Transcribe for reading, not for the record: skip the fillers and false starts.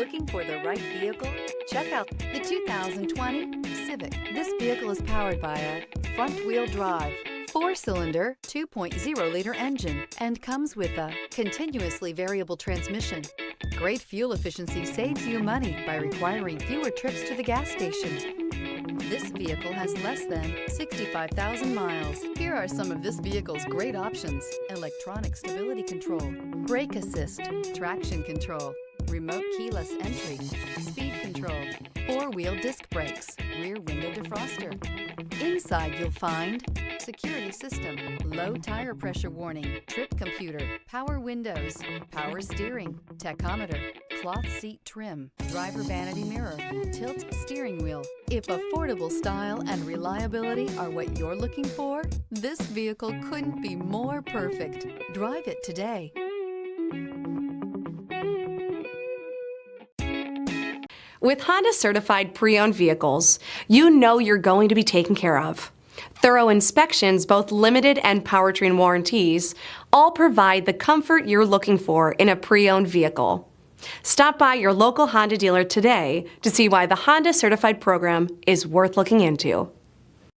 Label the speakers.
Speaker 1: Looking for the right vehicle? Check out the 2020 Civic. This vehicle is powered by a front-wheel drive, 4-cylinder, 2.0-liter engine, and comes with a continuously variable transmission. Great fuel efficiency saves you money by requiring fewer trips to the gas station. This vehicle has less than 65,000 miles. Here are some of this vehicle's great options: electronic stability control, brake assist, traction control, remote keyless entry, speed control, 4-wheel disc brakes, rear window defroster. Inside you'll find security system, low tire pressure warning, trip computer, power windows, power steering, tachometer, cloth seat trim, driver vanity mirror, tilt steering wheel. If affordable style and reliability are what you're looking for, this vehicle couldn't be more perfect. Drive it today.
Speaker 2: With Honda certified pre-owned vehicles, you know you're going to be taken care of. Thorough inspections, both limited and powertrain warranties, all provide the comfort you're looking for in a pre-owned vehicle. Stop by your local Honda dealer today to see why the Honda certified program is worth looking into.